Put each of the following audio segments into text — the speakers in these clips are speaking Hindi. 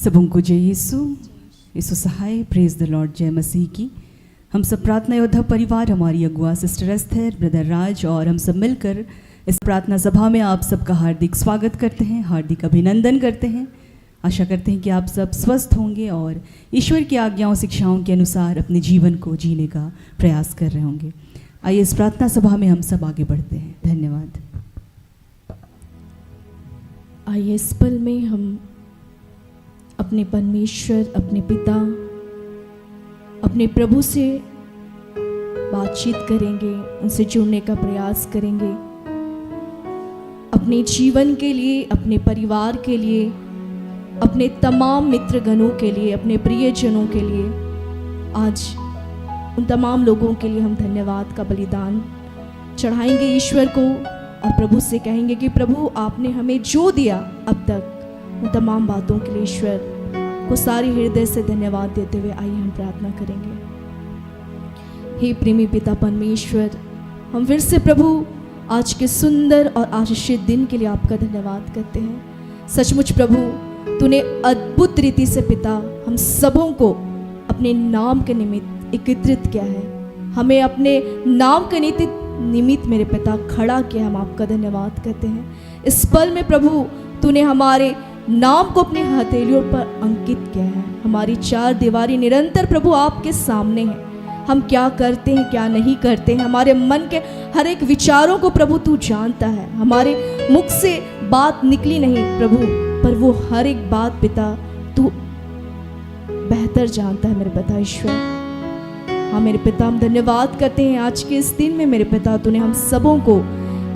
सबों को जय यीशु सहाय। Praise the Lord. जय मसीह की। हम सब प्रार्थना योद्धा परिवार, हमारी अगुआ सिस्टर एस्थर, ब्रदर राज और हम सब मिलकर इस प्रार्थना सभा में आप सबका हार्दिक स्वागत करते हैं, हार्दिक अभिनंदन करते हैं। आशा करते हैं कि आप सब स्वस्थ होंगे और ईश्वर की आज्ञाओं शिक्षाओं के अनुसार अपने जीवन को जीने का प्रयास कर रहे होंगे। आइए इस प्रार्थना सभा में हम सब आगे बढ़ते हैं। धन्यवाद। आइए इस पल में हम अपने परमेश्वर, अपने पिता, अपने प्रभु से बातचीत करेंगे, उनसे जुड़ने का प्रयास करेंगे। अपने जीवन के लिए, अपने परिवार के लिए, अपने तमाम मित्रगणों के लिए, अपने प्रियजनों के लिए, आज उन तमाम लोगों के लिए हम धन्यवाद का बलिदान चढ़ाएंगे ईश्वर को और प्रभु से कहेंगे कि प्रभु आपने हमें जो दिया अब तक, उन तमाम बातों के लिए ईश्वर को सारे हृदय से धन्यवाद देते हुए आइए हम प्रार्थना करेंगे। हे प्रेमी पिता परमेश्वर, हम फिर से प्रभु आज के सुंदर और आशीषित दिन के लिए आपका धन्यवाद करते हैं। सचमुच प्रभु तूने अद्भुत रीति से पिता हम सबों को अपने नाम के निमित्त एकत्रित किया है, हमें अपने नाम के निमित्त मेरे पिता खड़ा किया। हम आपका धन्यवाद करते हैं। इस पल में प्रभु तूने हमारे नाम को अपनी हथेलियों पर अंकित किया है। हमारी चार दीवारी निरंतर प्रभु आपके सामने है। हम क्या करते हैं, क्या नहीं करते हैं, हमारे मन के हर एक विचारों को प्रभु तू जानता है। हमारे मुख से बात निकली नहीं प्रभु, पर वो हर एक बात पिता तू बेहतर जानता है मेरे पिता ईश्वर। हाँ मेरे पिता, हम धन्यवाद करते हैं आज के इस दिन में मेरे पिता तूने हम सबों को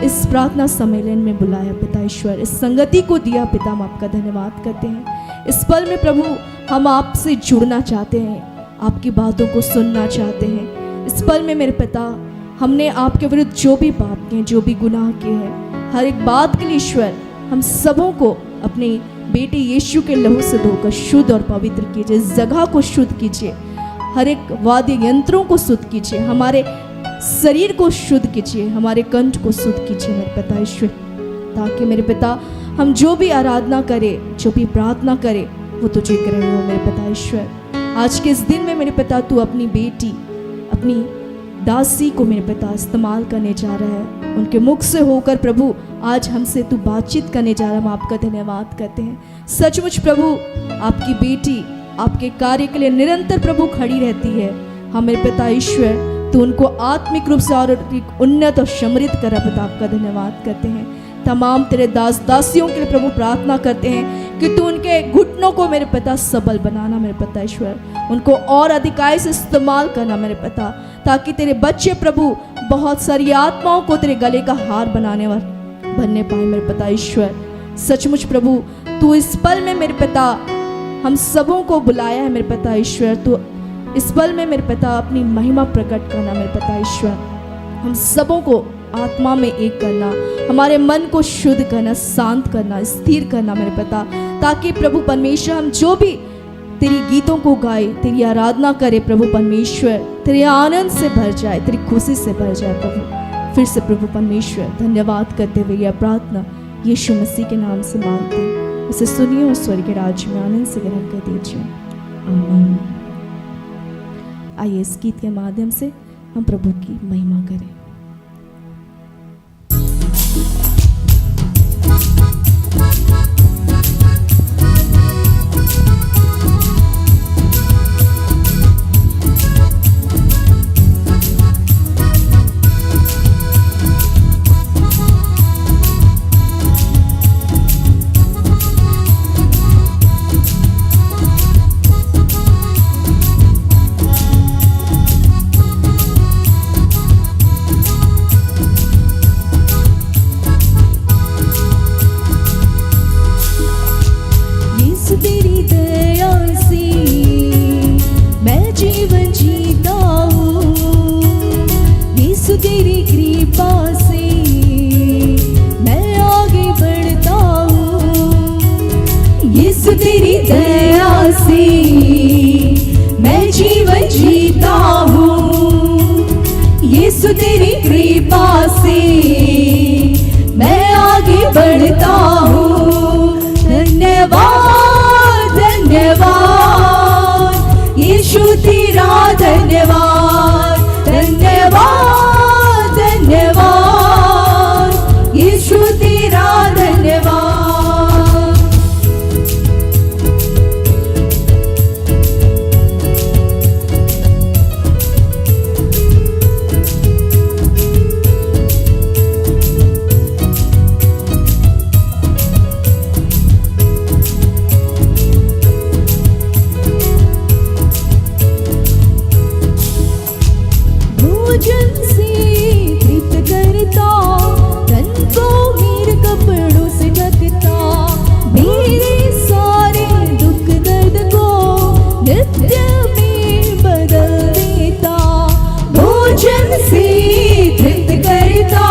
इस प्रार्थना सम्मेलन में बुलाया पिता ईश्वर, इस संगति को दिया पिता। हम आपका धन्यवाद करते हैं। इस पल में प्रभु हम आपसे जुड़ना चाहते हैं, आपकी बातों को सुनना चाहते हैं। इस पल में मेरे पिता हमने आपके विरुद्ध जो भी पाप किए, जो भी गुनाह किए हैं, हर एक बात के लिए ईश्वर हम सबों को अपने बेटे यीशु के लहू से धोकर शुद्ध और पवित्र कीजिए। इस जगह को शुद्ध कीजिए, हर एक वाद्य यंत्रों को शुद्ध कीजिए, हमारे शरीर को शुद्ध कीजिए, हमारे कंठ को शुद्ध कीजिए मेरे पिता ईश्वर, ताकि मेरे पिता हम जो भी आराधना करें, जो भी प्रार्थना करें, वो तुझे ग्रहण हो मेरे पिता ईश्वर। आज के इस दिन में मेरे पिता तू अपनी बेटी, अपनी दासी को मेरे पिता इस्तेमाल करने जा रहा है। उनके मुख से होकर प्रभु आज हमसे तू बातचीत करने जा रहा है। हम आपका धन्यवाद करते हैं। सचमुच प्रभु आपकी बेटी आपके कार्य के लिए निरंतर प्रभु खड़ी रहती है। हम मेरे पिता ईश्वर तो उनको आत्मिक रूप से और उन्नत और समृद्ध कर पिता आपका धन्यवाद करते हैं। तमाम तेरे दास दासियों के लिए प्रभु प्रार्थना करते हैं कि तू उनके घुटनों को मेरे पिता सबल बनाना मेरे पिता ईश्वर, उनको और अधिकाई से इस्तेमाल करना मेरे पिता, ताकि तेरे बच्चे प्रभु बहुत सारी आत्माओं को तेरे गले का हार बनने पाए मेरे पिता ईश्वर। सचमुच प्रभु तू इस पल में मेरे पिता हम सबों को बुलाया है मेरे पिता ईश्वर। तू इस पल में मेरे पिता अपनी महिमा प्रकट करना मेरे पिता ईश्वर, हम सबों को आत्मा में एक करना, हमारे मन को शुद्ध करना, शांत करना, स्थिर करना मेरे पिता, ताकि प्रभु परमेश्वर हम जो भी तेरी गीतों को गाए, तेरी आराधना करे प्रभु परमेश्वर, तेरे आनंद से भर जाए, तेरी खुशी से भर जाए प्रभु। फिर से प्रभु परमेश्वर धन्यवाद करते हुए यह प्रार्थना यीशु मसीह के नाम से मांगते हैं। इसे सुनिए और स्वर्ग के राज्य में आनंद से ग्रहण कर दीजिए। आमीन। आइए इस गीत के माध्यम से हम प्रभु की महिमा करें। धन्यवाद धन्यवाद धन्यवाद धन्यवाद यीशु तेरा धन्यवाद। भोजन से तृप्त करता, तन को मेरे कपड़ों से ढकता, मेरे सारे दुख दर्द को नृत्य में बदल देता। भोजन से तृप्त करता,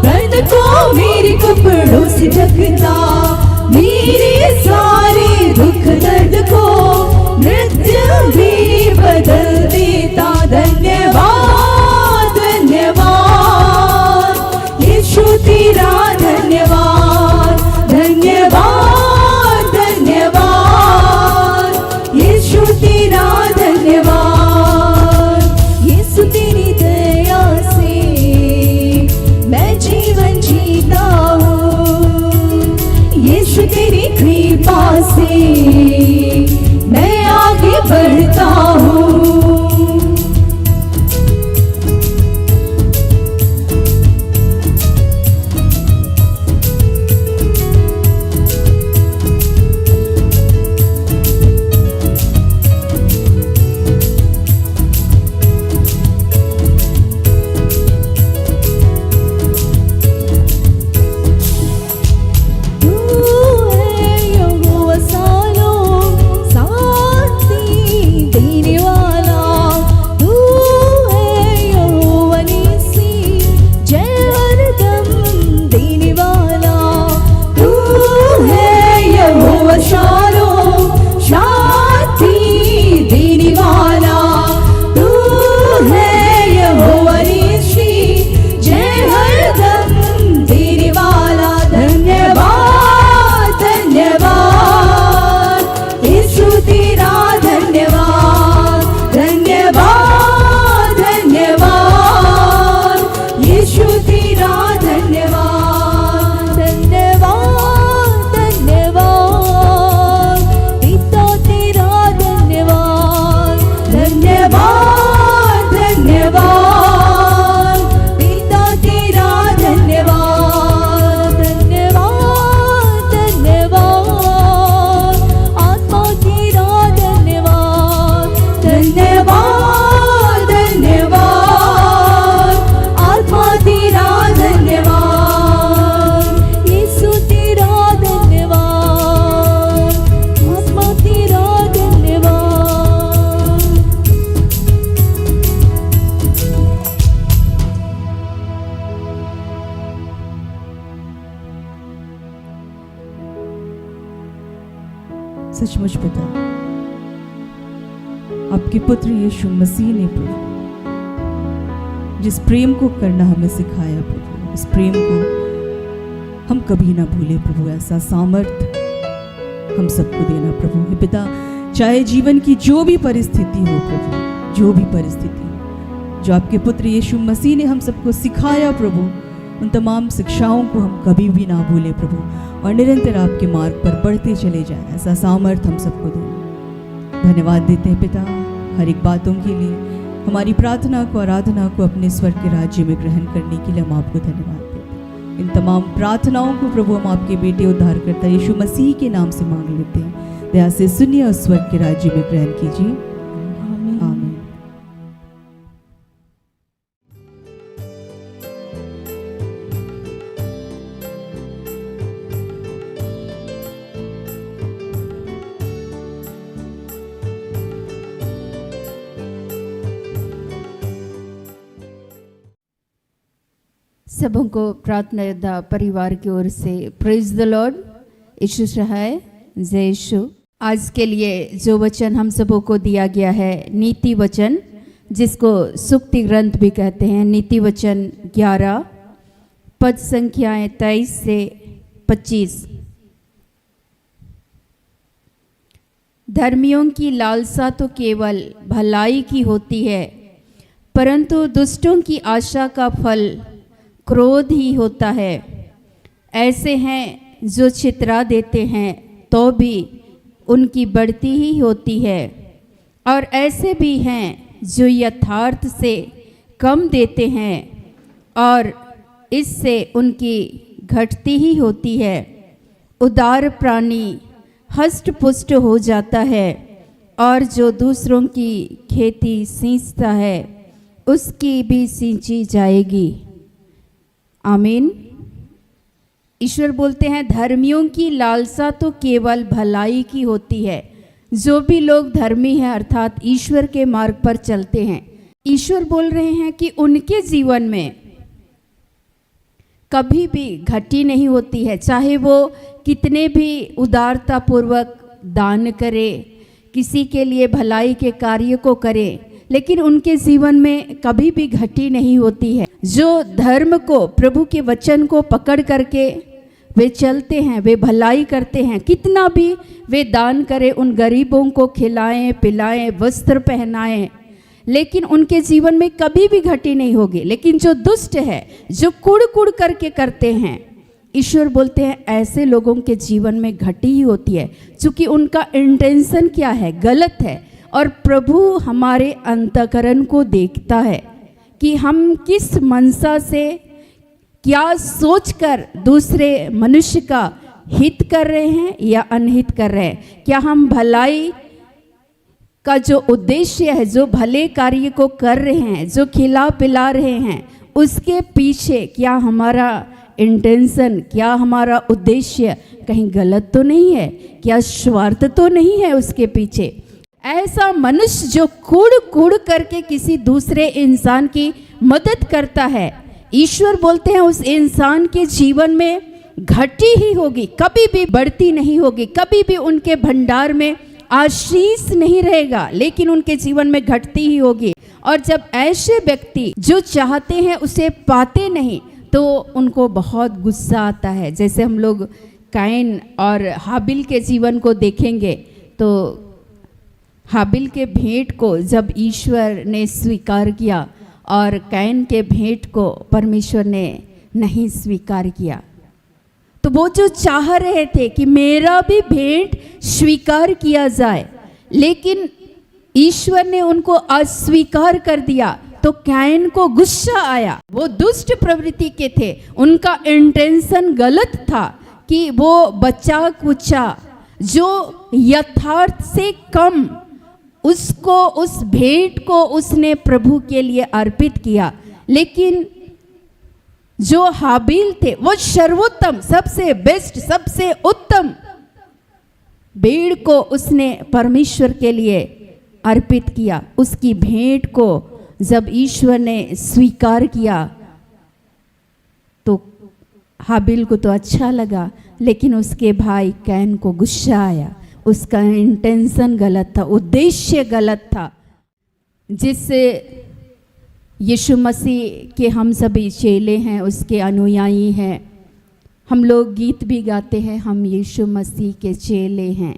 तन को मेरे कपड़ों से ढकता, मेरे सारे दुख दर्द को नृत्य में बदल देता। धन्यवाद धन्यवाद यीशु तेरा धन्यवाद धन्यवाद धन्यवाद यीशु तेरा धन्यवाद। यीशु तेरी दया से मैं जीवन जीता हूँ, यीशु तेरी कृपा से मैं आगे बढ़ता हूँ। सचमुच पिता, आपके पुत्र यीशु मसीह ने प्रभु जिस प्रेम को करना हमें सिखाया प्रभु, इस प्रेम को हम कभी ना भूले प्रभु। ऐसा सामर्थ हम सबको देना प्रभु। हे पिता, चाहे जीवन की जो भी परिस्थिति हो प्रभु, जो भी परिस्थिति हो, जो आपके पुत्र यीशु मसीह ने हम सबको सिखाया प्रभु, उन तमाम शिक्षाओं को हम कभी भी ना भूले प्रभु, और निरंतर आपके मार्ग पर बढ़ते चले जाएं। ऐसा सामर्थ हम सबको देना। धन्यवाद देते हैं पिता हर एक बातों के लिए। हमारी प्रार्थना को, आराधना को अपने स्वर्ग के राज्य में ग्रहण करने के लिए हम आपको धन्यवाद देते हैं। इन तमाम प्रार्थनाओं को प्रभु हम आपके बेटे उद्धारकर्ता यीशु मसीह के नाम से मांग लेते हैं। दया से सुनिए और स्वर्ग के राज्य में ग्रहण कीजिए। आमीन। सबों को प्रार्थना योद्धा परिवार की ओर से प्रेज द लॉर्ड। यीशु सहाय, जय यीशु। आज के लिए जो वचन हम सबों को दिया गया है, नीति वचन, जिसको सुक्ति ग्रंथ भी कहते हैं। नीति वचन 11 पद संख्याएं 23 से 25। धर्मियों की लालसा तो केवल भलाई की होती है, परंतु दुष्टों की आशा का फल क्रोध ही होता है। ऐसे हैं जो छितरा देते हैं तो भी उनकी बढ़ती ही होती है, और ऐसे भी हैं जो यथार्थ से कम देते हैं और इससे उनकी घटती ही होती है। उदार प्राणी हष्ट पुष्ट हो जाता है, और जो दूसरों की खेती सींचता है उसकी भी सींची जाएगी। आमीन। ईश्वर बोलते हैं धर्मियों की लालसा तो केवल भलाई की होती है। जो भी लोग धर्मी हैं अर्थात ईश्वर के मार्ग पर चलते हैं, ईश्वर बोल रहे हैं कि उनके जीवन में कभी भी घटी नहीं होती है। चाहे वो कितने भी उदारता पूर्वक दान करे, किसी के लिए भलाई के कार्य को करे, लेकिन उनके जीवन में कभी भी घटी नहीं होती है। जो धर्म को, प्रभु के वचन को पकड़ करके वे चलते हैं, वे भलाई करते हैं, कितना भी वे दान करें, उन गरीबों को खिलाएं पिलाएं वस्त्र पहनाएं, लेकिन उनके जीवन में कभी भी घटी नहीं होगी। लेकिन जो दुष्ट है, जो कुड़ कुड़ करके करते हैं, ईश्वर बोलते हैं ऐसे लोगों के जीवन में घटी ही होती है, क्योंकि उनका इंटेंशन क्या है, गलत है। और प्रभु हमारे अंतःकरण को देखता है कि हम किस मनसा से, क्या सोचकर दूसरे मनुष्य का हित कर रहे हैं या अनहित कर रहे हैं। क्या हम भलाई का जो उद्देश्य है, जो भले कार्य को कर रहे हैं, जो खिला पिला रहे हैं, उसके पीछे क्या हमारा इंटेंशन, क्या हमारा उद्देश्य कहीं गलत तो नहीं है, क्या स्वार्थ तो नहीं है उसके पीछे। ऐसा मनुष्य जो कूड़ कूड़ करके किसी दूसरे इंसान की मदद करता है, ईश्वर बोलते हैं उस इंसान के जीवन में घटी ही होगी, कभी भी बढ़ती नहीं होगी, कभी भी उनके भंडार में आशीष नहीं रहेगा, लेकिन उनके जीवन में घटती ही होगी। और जब ऐसे व्यक्ति जो चाहते हैं उसे पाते नहीं, तो उनको बहुत गुस्सा आता है। जैसे हम लोग कैन और हाबिल के जीवन को देखेंगे, तो हाबिल के भेंट को जब ईश्वर ने स्वीकार किया और कैन के भेंट को परमेश्वर ने नहीं स्वीकार किया, तो वो जो चाह रहे थे कि मेरा भी भेंट स्वीकार किया जाए, लेकिन ईश्वर ने उनको अस्वीकार कर दिया, तो कैन को गुस्सा आया। वो दुष्ट प्रवृत्ति के थे, उनका इंटेंशन गलत था कि वो बच्चा कुचा जो यथार्थ से कम, उसको, उस भेंट को उसने प्रभु के लिए अर्पित किया। लेकिन जो हाबिल थे वो सर्वोत्तम, सबसे बेस्ट, सबसे उत्तम भेड़ को उसने परमेश्वर के लिए अर्पित किया। उसकी भेंट को जब ईश्वर ने स्वीकार किया तो हाबिल को तो अच्छा लगा, लेकिन उसके भाई कैन को गुस्सा आया। उसका इंटेंशन गलत था, उद्देश्य गलत था, जिससे यीशु मसीह के हम सभी चेले हैं, उसके अनुयायी हैं। हम लोग गीत भी गाते हैं, हम यीशु मसीह के चेले हैं।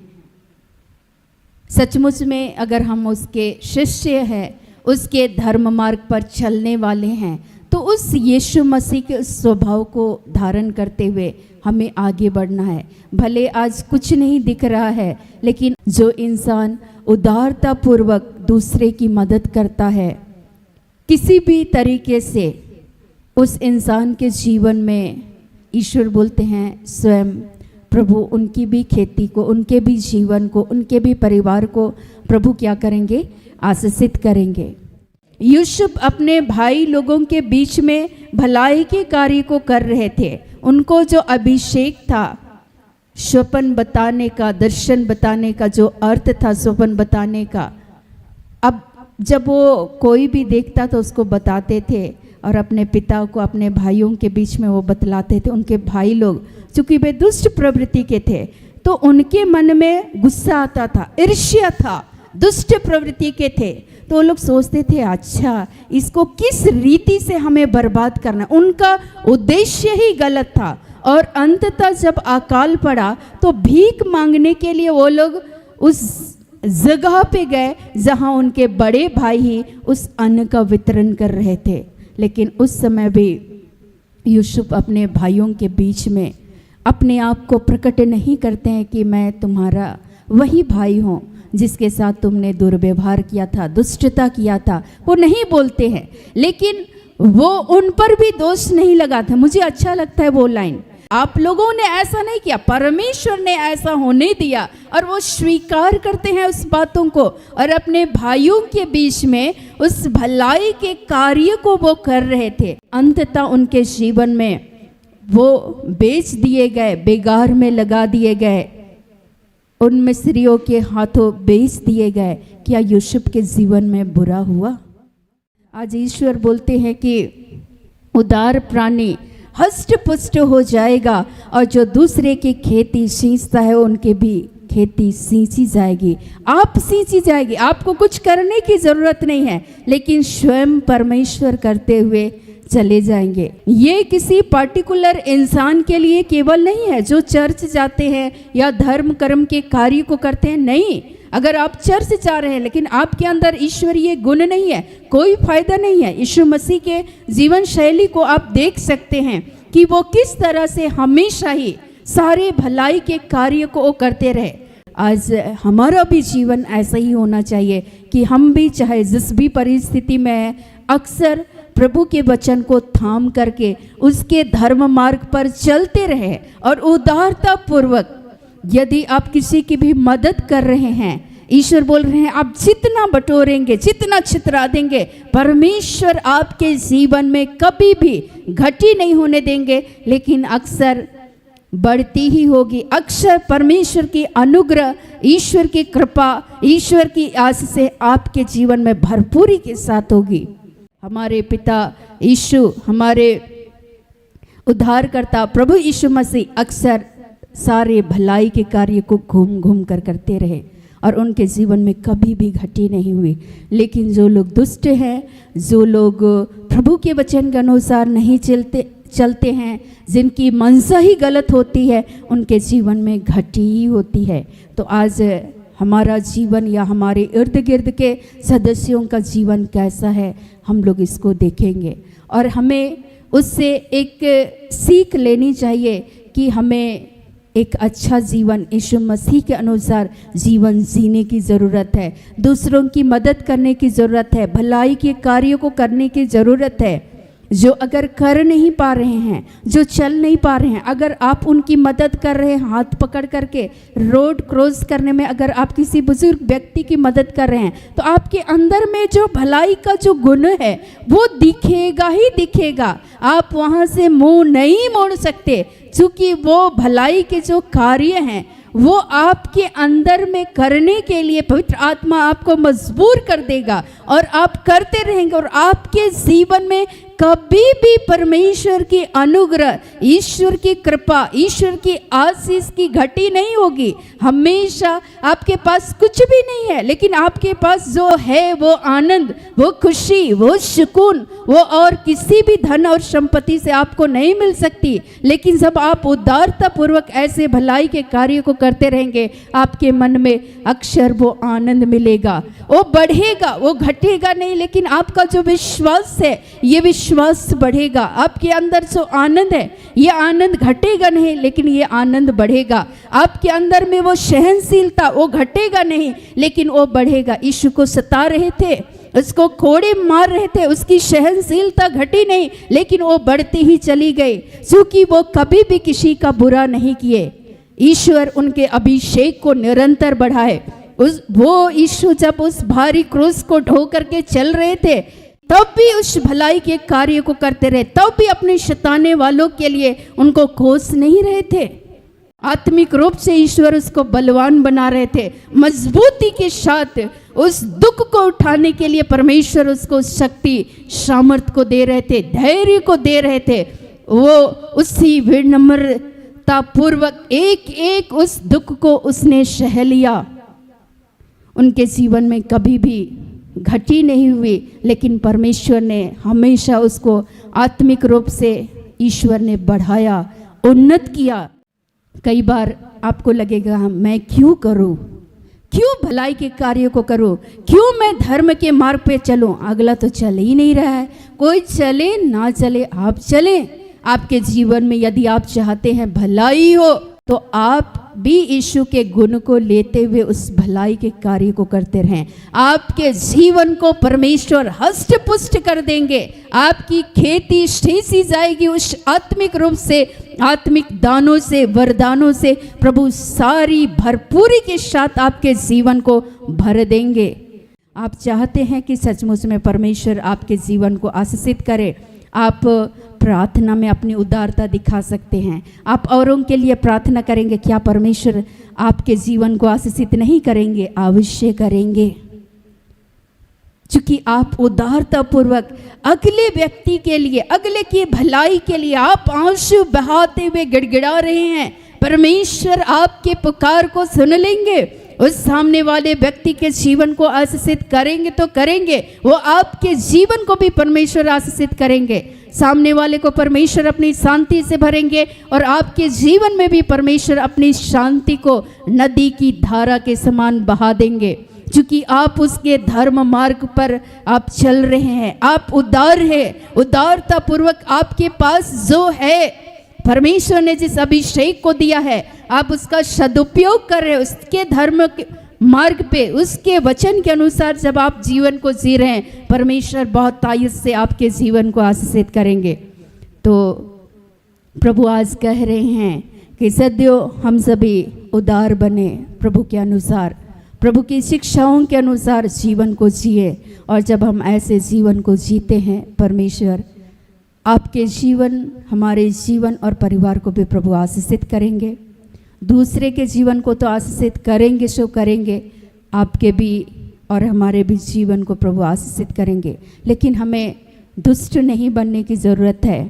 सचमुच में अगर हम उसके शिष्य हैं, उसके धर्म मार्ग पर चलने वाले हैं, तो उस यीशु मसीह के स्वभाव को धारण करते हुए हमें आगे बढ़ना है। भले आज कुछ नहीं दिख रहा है, लेकिन जो इंसान उदारतापूर्वक दूसरे की मदद करता है, किसी भी तरीके से, उस इंसान के जीवन में ईश्वर बोलते हैं स्वयं प्रभु उनकी भी खेती को, उनके भी जीवन को, उनके भी परिवार को प्रभु क्या करेंगे, आशीषित करेंगे। यूसुफ अपने भाई लोगों के बीच में भलाई के कार्य को कर रहे थे। उनको जो अभिषेक था, स्वप्न बताने का, दर्शन बताने का जो अर्थ था स्वप्न बताने का, अब जब वो कोई भी देखता तो उसको बताते थे और अपने पिता को, अपने भाइयों के बीच में वो बतलाते थे। उनके भाई लोग चूँकि वे दुष्ट प्रवृत्ति के थे, तो उनके मन में गुस्सा आता था, ईर्ष्या था, दुष्ट प्रवृत्ति के थे, तो वो लोग सोचते थे अच्छा इसको किस रीति से हमें बर्बाद करना। उनका उद्देश्य ही गलत था। और अंततः जब अकाल पड़ा तो भीख मांगने के लिए वो लोग उस जगह पे गए जहां उनके बड़े भाई ही उस अन्न का वितरण कर रहे थे। लेकिन उस समय भी यूसुफ अपने भाइयों के बीच में अपने आप को प्रकट नहीं करते हैं कि मैं तुम्हारा वही भाई हूँ जिसके साथ तुमने दुर्व्यवहार किया था, दुष्टता किया था, वो नहीं बोलते हैं। लेकिन वो उन पर भी दोष नहीं लगाता। मुझे अच्छा लगता है वो लाइन, आप लोगों ने ऐसा नहीं किया, परमेश्वर ने ऐसा होने दिया, और वो स्वीकार करते हैं उस बातों को और अपने भाइयों के बीच में उस भलाई के कार्य को वो कर रहे थे। अंततः उनके जीवन में वो बेच दिए गए, बेगार में लगा दिए गए, उन मिस्रियों के हाथों बेच दिए गए। क्या यूसुफ के जीवन में बुरा हुआ? आज ईश्वर बोलते हैं कि उदार प्राणी हष्ट पुष्ट हो जाएगा, और जो दूसरे की खेती सींचता है उनके भी खेती सींची जाएगी। आप सींची जाएगी, आपको कुछ करने की जरूरत नहीं है, लेकिन स्वयं परमेश्वर करते हुए चले जाएंगे। ये किसी पर्टिकुलर इंसान के लिए केवल नहीं है जो चर्च जाते हैं या धर्म कर्म के कार्य को करते हैं। नहीं, अगर आप चर्च जा रहे हैं लेकिन आपके अंदर ईश्वरीय गुण नहीं है, कोई फायदा नहीं है। यीशु मसीह के जीवन शैली को आप देख सकते हैं कि वो किस तरह से हमेशा ही सारे भलाई के कार्य को वो करते रहे। आज हमारा भी जीवन ऐसा ही होना चाहिए कि हम भी चाहे जिस भी परिस्थिति में अक्सर प्रभु के वचन को थाम करके उसके धर्म मार्ग पर चलते रहे, और उदारता पूर्वक यदि आप किसी की भी मदद कर रहे हैं, ईश्वर बोल रहे हैं आप जितना बटोरेंगे, जितना छितरा देंगे, परमेश्वर आपके जीवन में कभी भी घटी नहीं होने देंगे, लेकिन अक्सर बढ़ती ही होगी। अक्सर परमेश्वर की अनुग्रह, ईश्वर की कृपा, ईश्वर की आशीष से आपके जीवन में भरपूरी के साथ होगी। हमारे पिता यीशु, हमारे उद्धारकर्ता प्रभु यीशु मसीह अक्सर सारे भलाई के कार्य को घूम घूम कर करते रहे, और उनके जीवन में कभी भी घटी नहीं हुई। लेकिन जो लोग दुष्ट हैं, जो लोग प्रभु के वचन के अनुसार नहीं चलते हैं, जिनकी मनसा ही गलत होती है, उनके जीवन में घटी ही होती है। तो आज हमारा जीवन या हमारे इर्द गिर्द के सदस्यों का जीवन कैसा है, हम लोग इसको देखेंगे, और हमें उससे एक सीख लेनी चाहिए कि हमें एक अच्छा जीवन यीशु मसीह के अनुसार जीवन जीने की ज़रूरत है। दूसरों की मदद करने की ज़रूरत है, भलाई के कार्यों को करने की ज़रूरत है। जो अगर कर नहीं पा रहे हैं, जो चल नहीं पा रहे हैं, अगर आप उनकी मदद कर रहे हैं, हाथ पकड़ करके रोड क्रॉस करने में अगर आप किसी बुजुर्ग व्यक्ति की मदद कर रहे हैं, तो आपके अंदर में जो भलाई का जो गुण है वो दिखेगा ही दिखेगा। आप वहाँ से मुंह नहीं मोड़ सकते, क्योंकि वो भलाई के जो कार्य हैं वो आपके अंदर में करने के लिए पवित्र आत्मा आपको मजबूर कर देगा, और आप करते रहेंगे, और आपके जीवन में कभी भी परमेश्वर की अनुग्रह, ईश्वर की कृपा, ईश्वर की आशीष की घटी नहीं होगी। हमेशा आपके पास कुछ भी नहीं है, लेकिन आपके पास जो है वो आनंद, वो खुशी, वो सुकून, वो और किसी भी धन और संपत्ति से आपको नहीं मिल सकती। लेकिन जब आप उदारता पूर्वक ऐसे भलाई के कार्य को करते रहेंगे, आपके मन में अक्सर वो आनंद मिलेगा, वो बढ़ेगा, वो घटेगा नहीं। लेकिन आपका जो विश्वास है, ये विश्वास बढ़ेगा। आपके अंदर जो आनंद है, ये आनंद घटेगा नहीं, लेकिन ये आनंद बढ़ेगा। आपके अंदर में वो सहनशीलता, वो घटेगा नहीं, लेकिन वो बढ़ेगा। यीशु को सता रहे थे, उसको कोड़े मार रहे थे, उसकी सहनशीलता घटी नहीं, लेकिन वो बढ़ती ही चली गई, क्योंकि वो कभी भी किसी का बुरा नहीं किए। ईश्वर उनके अभिषेक को निरंतर बढ़ाए। वो यीशु जब उस भारी क्रूस को ढो करके चल रहे थे, तब भी उस भलाई के कार्य को करते रहे, तब भी अपने शताने वालों के लिए उनको कोस नहीं रहे थे। आत्मिक रूप से ईश्वर उसको बलवान बना रहे थे। मजबूती के साथ उस दुख को उठाने के लिए परमेश्वर उसको शक्ति, सामर्थ को दे रहे थे, धैर्य को दे रहे थे। वो उसी विनम्रता पूर्वक एक एक उस दुख को उसने सह लिया। उनके जीवन में कभी भी घटी नहीं हुई, लेकिन परमेश्वर ने हमेशा उसको आत्मिक रूप से ईश्वर ने बढ़ाया, उन्नत किया। कई बार आपको लगेगा मैं क्यों करूं, क्यों भलाई के कार्य को करूं, क्यों मैं धर्म के मार्ग पे चलूं। अगला तो चल ही नहीं रहा है। कोई चले ना चले, आप चले। आपके जीवन में यदि आप चाहते हैं भलाई हो तो आप भी यीशु के गुण को लेते हुए उस भलाई के कार्य को करते रहें। आपके जीवन को परमेश्वर हष्ट पुष्ट कर देंगे। आपकी खेती सींची जाएगी उस आत्मिक रूप से, आत्मिक दानों से, वरदानों से। प्रभु सारी भरपूरी के साथ आपके जीवन को भर देंगे। आप चाहते हैं कि सचमुच में परमेश्वर आपके जीवन को आशीषित करे। आप प्रार्थना में अपनी उदारता दिखा सकते हैं। आप औरों के लिए प्रार्थना करेंगे, क्या परमेश्वर आपके जीवन को आशीषित नहीं करेंगे? अवश्य करेंगे, क्योंकि आप उदारता पूर्वक अगले व्यक्ति के लिए, अगले की भलाई के लिए आप आंसू बहाते हुए गिड़गिड़ा रहे हैं। परमेश्वर आपके पुकार को सुन लेंगे। उस सामने वाले व्यक्ति के जीवन को आशीषित करेंगे तो करेंगे, वो आपके जीवन को भी परमेश्वर आशीषित करेंगे। सामने वाले को परमेश्वर अपनी शांति से भरेंगे और आपके जीवन में भी परमेश्वर अपनी शांति को नदी की धारा के समान बहा देंगे, क्योंकि आप उसके धर्म मार्ग पर आप चल रहे हैं। आप उदार है, उदारता पूर्वक आपके पास जो है परमेश्वर ने जिस अभिषेक को दिया है, आप उसका सदुपयोग कर रहे हैं। उसके धर्म के मार्ग पे, उसके वचन के अनुसार जब आप जीवन को जी रहे हैं, परमेश्वर बहुत तायत से आपके जीवन को आशीषित करेंगे। तो प्रभु आज कह रहे हैं कि सदैव हम सभी उदार बने, प्रभु के अनुसार, प्रभु की शिक्षाओं के अनुसार जीवन को जिए। और जब हम ऐसे जीवन को जीते हैं, परमेश्वर आपके जीवन, हमारे जीवन और परिवार को भी प्रभु आशीषित करेंगे। दूसरे के जीवन को तो आशीषित करेंगे, सो करेंगे, आपके भी और हमारे भी जीवन को प्रभु आशीषित करेंगे। लेकिन हमें दुष्ट नहीं बनने की ज़रूरत है,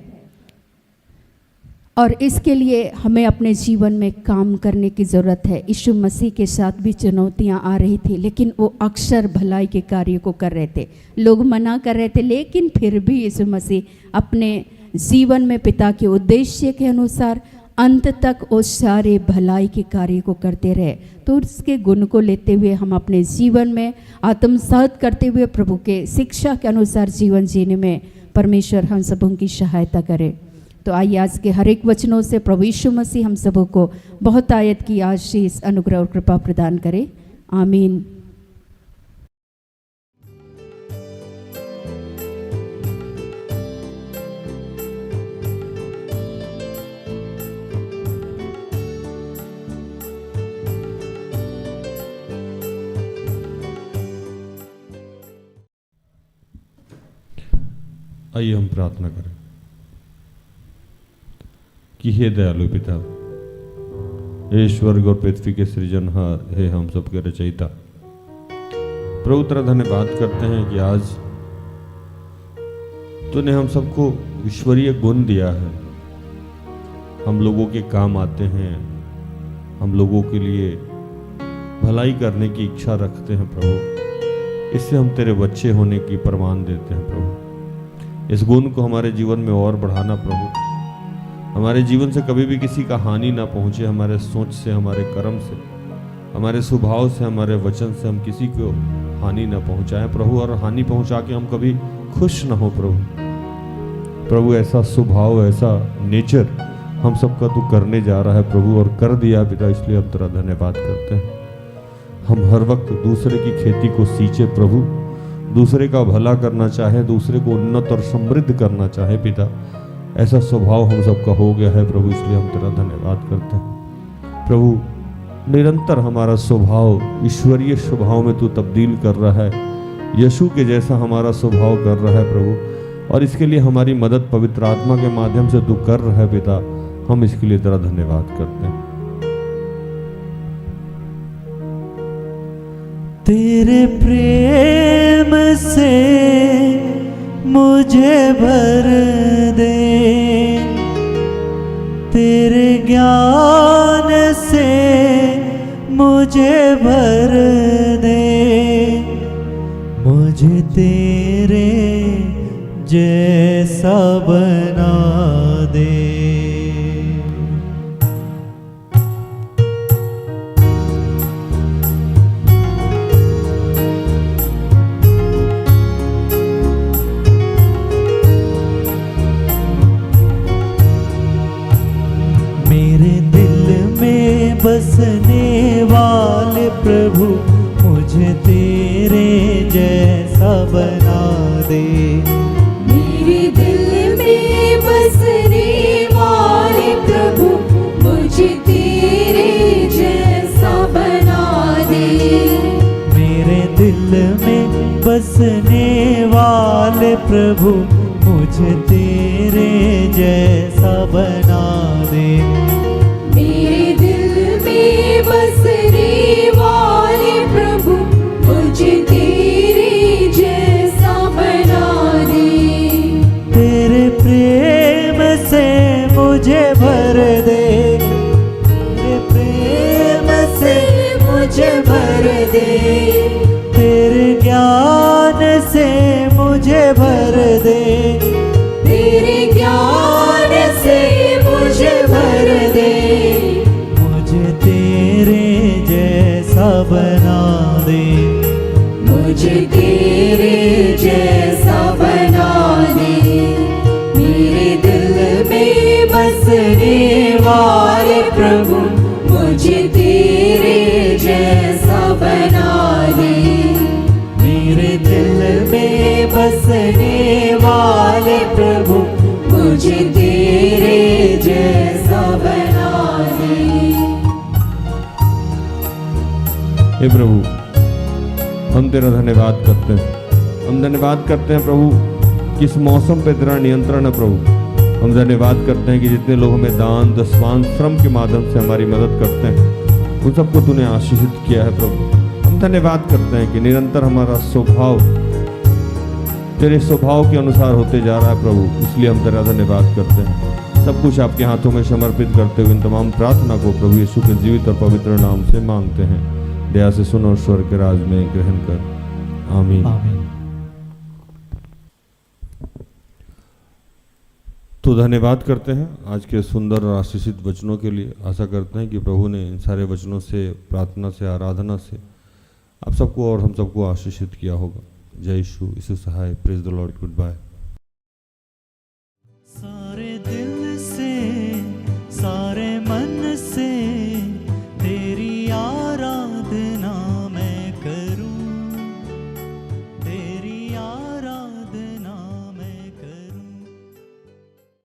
और इसके लिए हमें अपने जीवन में काम करने की ज़रूरत है। यीशु मसीह के साथ भी चुनौतियां आ रही थी, लेकिन वो अक्सर भलाई के कार्य को कर रहे थे। लोग मना कर रहे थे, लेकिन फिर भी यीशु मसीह अपने जीवन में पिता के उद्देश्य के अनुसार अंत तक वो सारे भलाई के कार्य को करते रहे। तो उसके गुण को लेते हुए हम अपने जीवन में आत्मसात करते हुए प्रभु के शिक्षा के अनुसार जीवन जीने में परमेश्वर हम सबों की सहायता करे। तो आइए आज के हर एक वचनों से प्रभु यीशु मसीह हम सबों को बहुत आयत की आशीष, अनुग्रह और कृपा प्रदान करे। आमीन। आइए हम प्रार्थना करें कि हे दयालु पिता, हे स्वर्ग और पृथ्वी के सृजनहार, हे हम सबके रचयिता, प्रभु तेरा धन्यवाद करते हैं कि आज तूने हम सबको ईश्वरीय गुण दिया है। हम लोगों के काम आते हैं, हम लोगों के लिए भलाई करने की इच्छा रखते हैं प्रभु। इससे हम तेरे बच्चे होने की प्रमाण देते हैं प्रभु। इस गुण को हमारे जीवन में और बढ़ाना प्रभु। हमारे जीवन से कभी भी किसी का हानि ना पहुंचे। हमारे सोच से, हमारे कर्म से, हमारे स्वभाव से, हमारे वचन से हम किसी को हानि ना पहुंचाएं प्रभु। और हानि पहुंचा के हम कभी खुश ना हो प्रभु। प्रभु ऐसा स्वभाव, ऐसा नेचर हम सबका तू करने जा रहा है प्रभु, और कर दिया पिता, इसलिए हम तेरा धन्यवाद करते हैं। हम हर वक्त दूसरे की खेती को सींचे प्रभु, दूसरे का भला करना चाहे, दूसरे को उन्नत और समृद्ध करना चाहे पिता। ऐसा स्वभाव हम सबका हो गया है प्रभु, इसलिए हम तेरा धन्यवाद करते हैं प्रभु। निरंतर हमारा स्वभाव ईश्वरीय स्वभाव में तू तब्दील कर रहा है, यीशु के जैसा हमारा स्वभाव कर रहा है प्रभु। और इसके लिए हमारी मदद पवित्र आत्मा के माध्यम से तू कर रहा है पिता। हम इसके लिए तेरा धन्यवाद करते हैं। तेरे प्रेम से मुझे भर दे, तेरे ज्ञान से मुझे भर दे, मुझे तेरे जैसा बना दे। बसने वाले प्रभु मुझे तेरे जैसा बना दे। मेरे दिल में बसने वाले प्रभु मुझे तेरे जैसा बना दे। मेरे दिल में बसने वाले प्रभु मुझे तेरे जैसा बना दे। मेरे दिल में बसने वाले प्रभु मुझे तेरे जैसा बना दे। तेरे प्रेम से मुझे भर दे। तेरे प्रेम से मुझे भर दे। तेरे ज्ञान से मुझे भर दे। तेरे ज्ञान से मुझे भर दे। मुझे तेरे जैसा बना दे। मुझे तेरे जैसा बना दे। मेरे दिल में बसने वाले प्रभु मुझे तेरे जैसा बना दे। मेरे दिल में बसने वाले प्रभु मुझे तेरे जैसा बना दे। हे प्रभु, हम तेरा धन्यवाद करते हैं। हम धन्यवाद करते हैं प्रभु, किस मौसम पे तेरा नियंत्रण है प्रभु। हम धन्यवाद करते हैं कि जितने लोग हमें दान दसवान श्रम के माध्यम से हमारी मदद करते हैं, उन सबको तूने आशीषित किया है प्रभु। हम धन्यवाद करते हैं कि निरंतर हमारा स्वभाव तेरे स्वभाव के अनुसार होते जा रहा है प्रभु, इसलिए हम तेरा धन्यवाद करते हैं। सब कुछ आपके हाथों में समर्पित करते हुए इन तमाम प्रार्थना को प्रभु यीशु के जीवित और पवित्र नाम से मांगते हैं। दया से सुनो और स्वर्ग के राज में ग्रहण कर। आमीन। तो धन्यवाद करते हैं आज के सुंदर और आशीषित वचनों के लिए। आशा करते हैं कि प्रभु ने इन सारे वचनों से, प्रार्थना से, आराधना से आप सबको और हम सबको आशीषित किया होगा। जय यीशु, यीशु सहाय। Praise the Lord. Good bye.